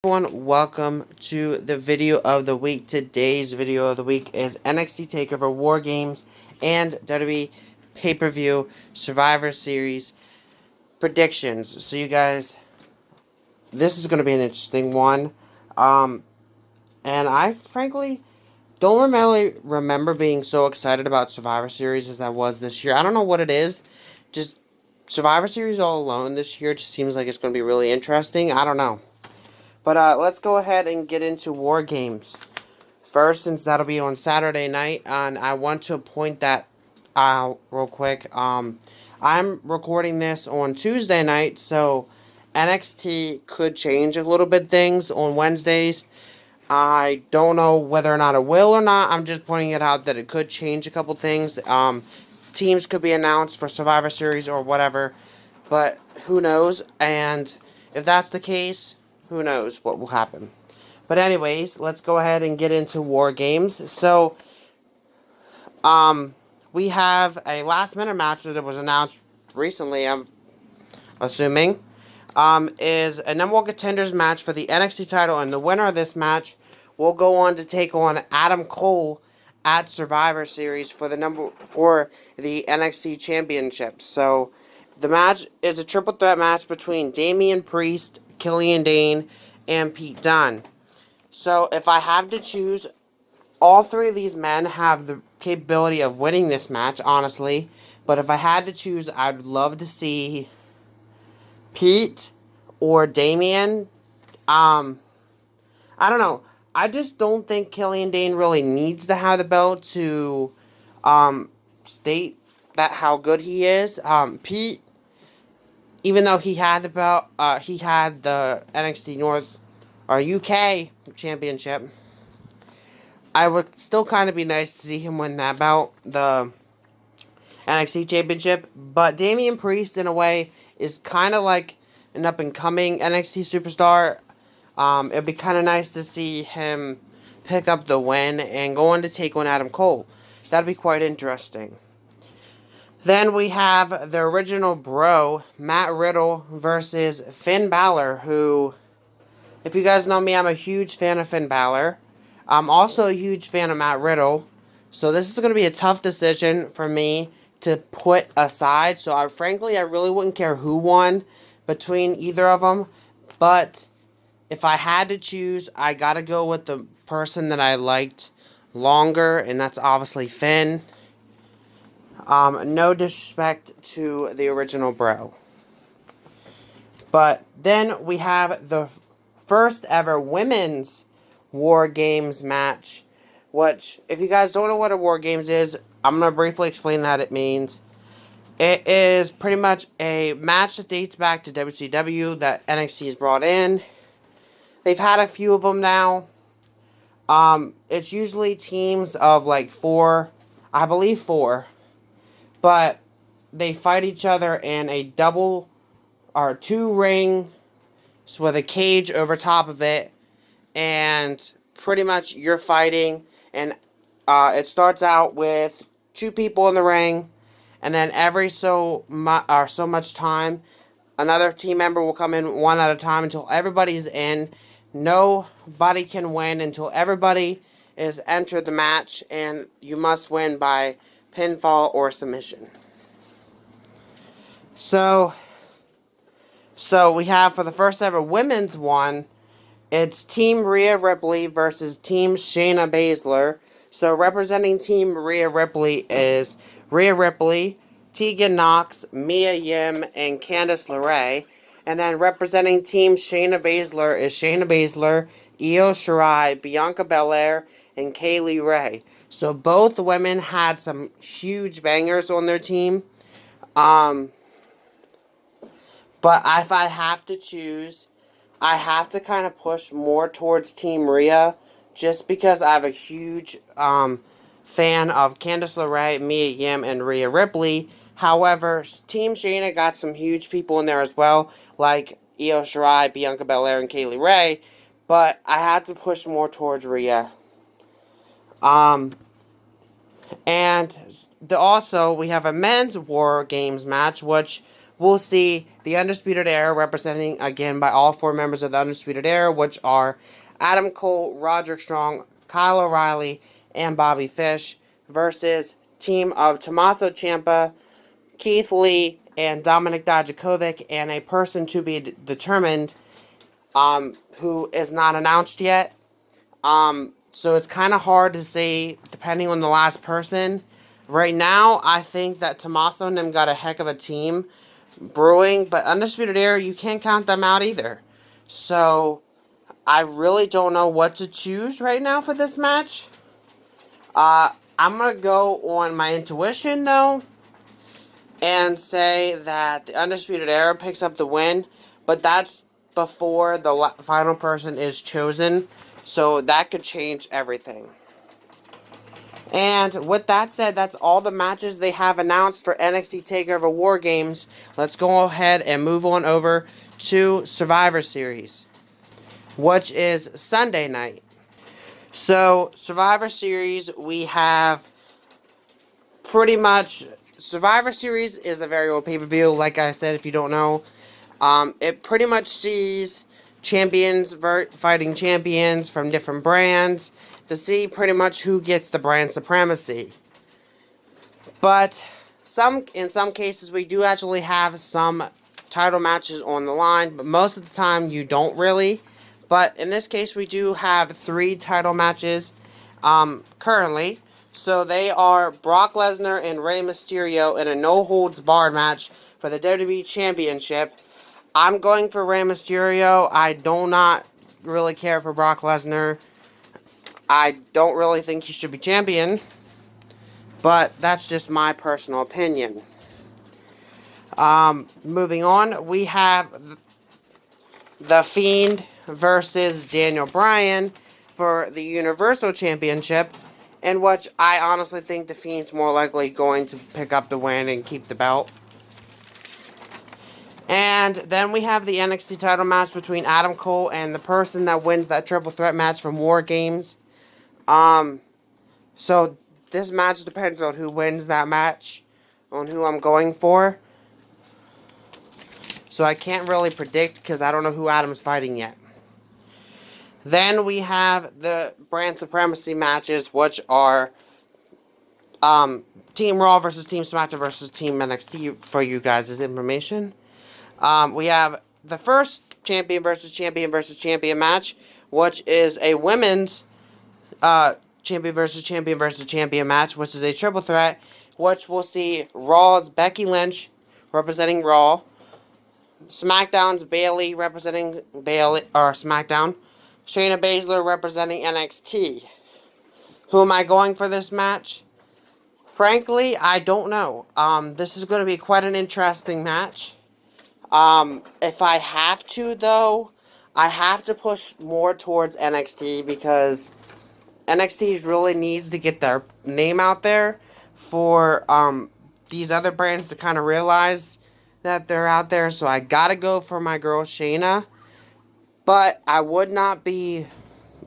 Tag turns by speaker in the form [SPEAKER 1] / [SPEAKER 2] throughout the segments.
[SPEAKER 1] Everyone, welcome to the video of the week. Today's video of the week is NXT TakeOver War Games and WWE Pay-Per-View Survivor Series predictions. So you guys, this is going to be an interesting one. And I frankly don't really remember being so excited about Survivor Series as I was this year. I don't know what it is. Just Survivor Series all alone this year just seems like it's going to be really interesting. I don't know. But let's go ahead and get into War Games first, since that'll be on Saturday night. And I want to point that out real quick. I'm recording this on Tuesday night, so NXT could change a little bit things on Wednesdays. I don't know whether or not it will or not. I'm just pointing it out that it could change a couple things. Teams could be announced for Survivor Series or whatever, but who knows? And if that's the case, who knows what will happen. But anyways, let's go ahead and get into War Games. So, we have a last minute match that was announced recently, I'm assuming. Is a number one contenders match for the NXT title, and the winner of this match will go on to take on Adam Cole at Survivor Series for the NXT Championship. So, the match is a triple threat match between Damian Priest, Killian Dane, and Pete Dunne. So, if I have to choose, all three of these men have the capability of winning this match, honestly. But if I had to choose, I'd love to see Pete or Damian. I don't know. I just don't think Killian Dane really needs to have the belt to state that how good he is. Pete, even though he had the belt, he had the NXT North or UK Championship. I would still kind of be nice to see him win that belt, the NXT Championship. But Damian Priest, in a way, is kind of like an up-and-coming NXT superstar. It'd be kind of nice to see him pick up the win and go on to take on Adam Cole. That'd be quite interesting. Then we have the original bro, Matt Riddle, versus Finn Balor, who, if you guys know me, I'm a huge fan of Finn Balor. I'm also a huge fan of Matt Riddle. So this is going to be a tough decision for me to put aside. So I really wouldn't care who won between either of them. But if I had to choose, I got to go with the person that I liked longer, and that's obviously Finn. No disrespect to the original bro. But then we have the first ever women's War Games match, which, if you guys don't know what a War Games is, I'm going to briefly explain that it means. It is pretty much a match that dates back to WCW that NXT has brought in. They've had a few of them now. It's usually teams of like four, I believe four, but they fight each other in a double or two ring with a cage over top of it, and pretty much you're fighting, and it starts out with two people in the ring, and then every so much time, another team member will come in one at a time until everybody's in. Nobody can win until everybody is entered the match, and you must win by pinfall or submission. So we have, for the first ever women's one, it's Team Rhea Ripley versus Team Shayna Baszler. So representing Team Rhea Ripley is Rhea Ripley, Tegan Knox, Mia Yim, and Candice LeRae. And then representing Team Shayna Baszler is Shayna Baszler, Io Shirai, Bianca Belair, and Kaylee Ray. So both women had some huge bangers on their team. But if I have to choose, I have to kind of push more towards Team Rhea, just because I have a huge fan of Candice LeRae, Mia Yim, and Rhea Ripley. However, Team Shayna got some huge people in there as well, like Io Shirai, Bianca Belair, and Kaylee Ray. But I had to push more towards Rhea. And also, we have a men's War Games match, which we'll see the Undisputed Era representing, again, by all 4 members of the Undisputed Era, which are Adam Cole, Roderick Strong, Kyle O'Reilly, and Bobby Fish, versus team of Tommaso Ciampa, Keith Lee, and Dominic Dijakovic, and a person to be determined, who is not announced yet. So it's kind of hard to say, depending on the last person. Right now, I think that Tommaso and them got a heck of a team brewing, but Undisputed Era, you can't count them out either. So, I really don't know what to choose right now for this match. I'm going to go on my intuition, though, and say that the Undisputed Era picks up the win, but that's before the final person is chosen, so that could change everything. And with that said, that's all the matches they have announced for NXT TakeOver Wargames. Let's go ahead and move on over to Survivor Series, which is Sunday night. So, Survivor Series, we have pretty much... Survivor Series is a very old pay-per-view, like I said, if you don't know. It pretty much sees champions fighting champions from different brands to see pretty much who gets the brand supremacy. But in some cases, we do actually have some title matches on the line, but most of the time you don't really. But in this case, we do have 3 title matches currently. So they are Brock Lesnar and Rey Mysterio in a no-holds-barred match for the WWE Championship. I'm going for Rey Mysterio. I do not really care for Brock Lesnar. I don't really think he should be champion, but that's just my personal opinion. Moving on, we have The Fiend versus Daniel Bryan for the Universal Championship, in which I honestly think The Fiend's more likely going to pick up the win and keep the belt. And then we have the NXT title match between Adam Cole and the person that wins that triple threat match from War Games. So this match depends on who wins that match, on who I'm going for. So I can't really predict because I don't know who Adam's fighting yet. Then we have the brand supremacy matches, which are Team Raw versus Team SmackDown versus Team NXT for you guys' information. We have the first champion versus champion versus champion match, which is a women's champion versus champion versus champion match, which is a triple threat, which will see Raw's Becky Lynch representing Raw, SmackDown's Bayley representing SmackDown, Shayna Baszler representing NXT. Who am I going for this match? Frankly, I don't know. This is going to be quite an interesting match. If I have to, though, I have to push more towards NXT because NXT really needs to get their name out there for these other brands to kind of realize that they're out there. So I gotta go for my girl Shayna, but I would not be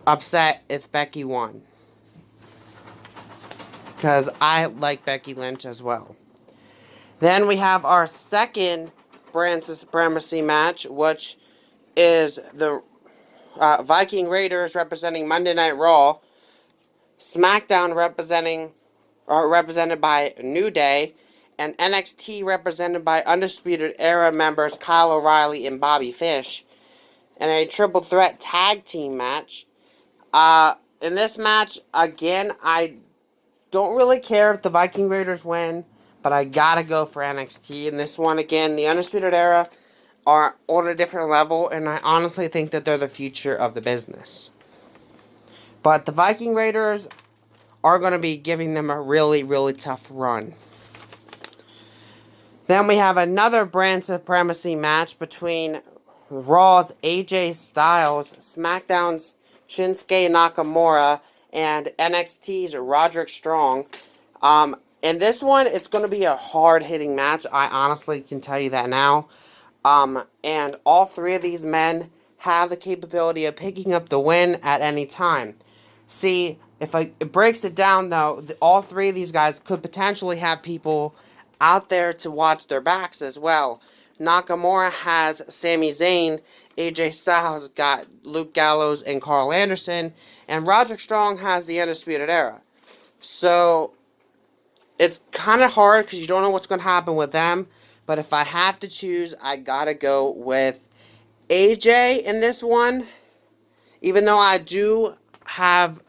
[SPEAKER 1] upset if Becky won, because I like Becky Lynch as well. Then we have our second brand supremacy match, which is the Viking Raiders representing Monday Night Raw, SmackDown represented by New Day, and NXT represented by Undisputed Era members Kyle O'Reilly and Bobby Fish, in a triple threat tag team match. In this match, again, I don't really care if the Viking Raiders win, but I gotta go for NXT. In this one, again, the Undisputed Era are on a different level, and I honestly think that they're the future of the business. But the Viking Raiders are going to be giving them a really, really tough run. Then we have another brand supremacy match between Raw's AJ Styles, SmackDown's Shinsuke Nakamura, and NXT's Roderick Strong. In this one, it's going to be a hard-hitting match. I honestly can tell you that now. And all 3 of these men have the capability of picking up the win at any time. See, if it breaks it down, though, all 3 of these guys could potentially have people out there to watch their backs as well. Nakamura has Sami Zayn, AJ Styles got Luke Gallows and Carl Anderson, and Roderick Strong has the Undisputed Era. So it's kind of hard because you don't know what's going to happen with them. But if I have to choose, I gotta go with AJ in this one. Even though I do have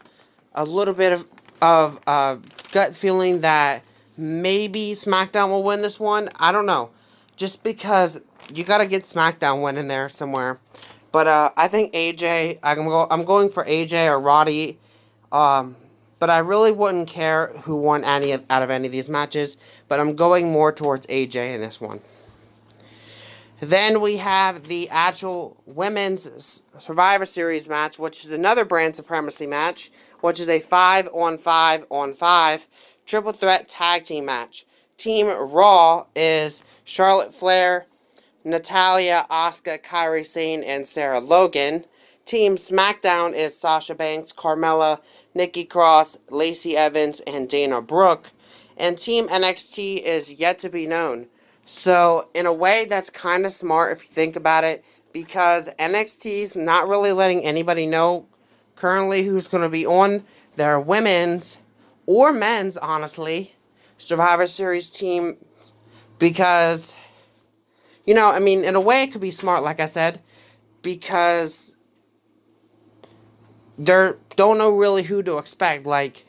[SPEAKER 1] a little bit of gut feeling that maybe SmackDown will win this one. I don't know. Just because you got to get SmackDown winning there somewhere. But I think AJ, I'm going for AJ or Roddy. But I really wouldn't care who won out of any of these matches. But I'm going more towards AJ in this one. Then we have the actual Women's Survivor Series match, which is another brand supremacy match, which is a 5-on-5-on-5 triple threat tag team match. Team Raw is Charlotte Flair, Natalya, Asuka, Kairi Sane, and Sarah Logan. Team SmackDown is Sasha Banks, Carmella, Nikki Cross, Lacey Evans, and Dana Brooke. And Team NXT is yet to be known. So, in a way, that's kind of smart if you think about it, because NXT's not really letting anybody know currently who's going to be on their women's or men's, honestly, Survivor Series team, because, in a way, it could be smart, like I said, because they don't know really who to expect. Like,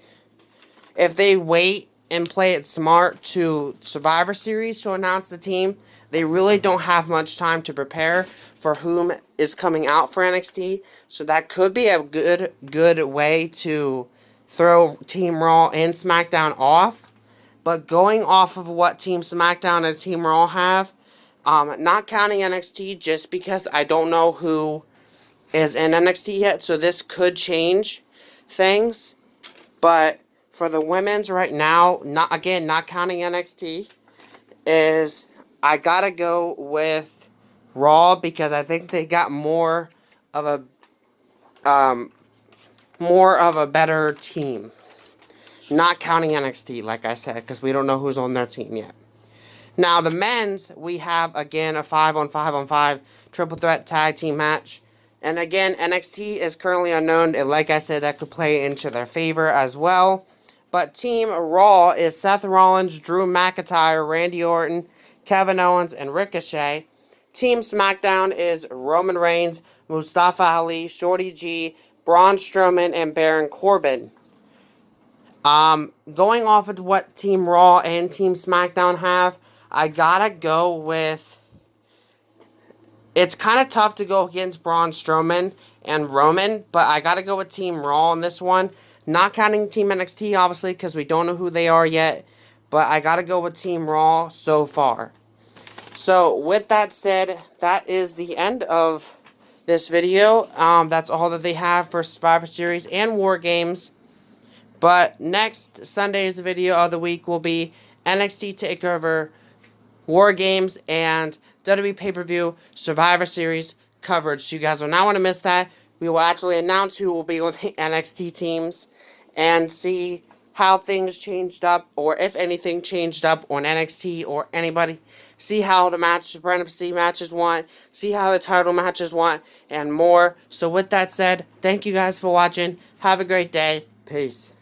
[SPEAKER 1] if they wait and play it smart to Survivor Series to announce the team, they really don't have much time to prepare for whom is coming out for NXT. So that could be a good way to throw Team Raw and SmackDown off. But going off of what Team SmackDown and Team Raw have, not counting NXT just because I don't know who is in NXT yet, so this could change things. But for the women's right now, not counting NXT, is I gotta go with Raw because I think they got more of a better team. Not counting NXT, like I said, because we don't know who's on their team yet. Now the men's, we have again a 5-on-5-on-5 triple threat tag team match. And again, NXT is currently unknown, and like I said, that could play into their favor as well. But Team Raw is Seth Rollins, Drew McIntyre, Randy Orton, Kevin Owens, and Ricochet. Team SmackDown is Roman Reigns, Mustafa Ali, Shorty G, Braun Strowman, and Baron Corbin. Going off of what Team Raw and Team SmackDown have, I gotta go with... It's kind of tough to go against Braun Strowman and Roman, but I gotta go with Team Raw on this one. Not counting Team NXT, obviously, because we don't know who they are yet. But I gotta go with Team Raw so far. So, with that said, that is the end of this video. That's all that they have for Survivor Series and War Games. But next Sunday's video of the week will be NXT TakeOver, War Games, and WWE Pay-Per-View Survivor Series coverage. So you guys will not want to miss that. We will actually announce who will be on the NXT teams and see how things changed up, or if anything changed up on NXT or anybody. See how the Supremacy matches went, see how the title matches went, and more. So with that said, thank you guys for watching. Have a great day. Peace.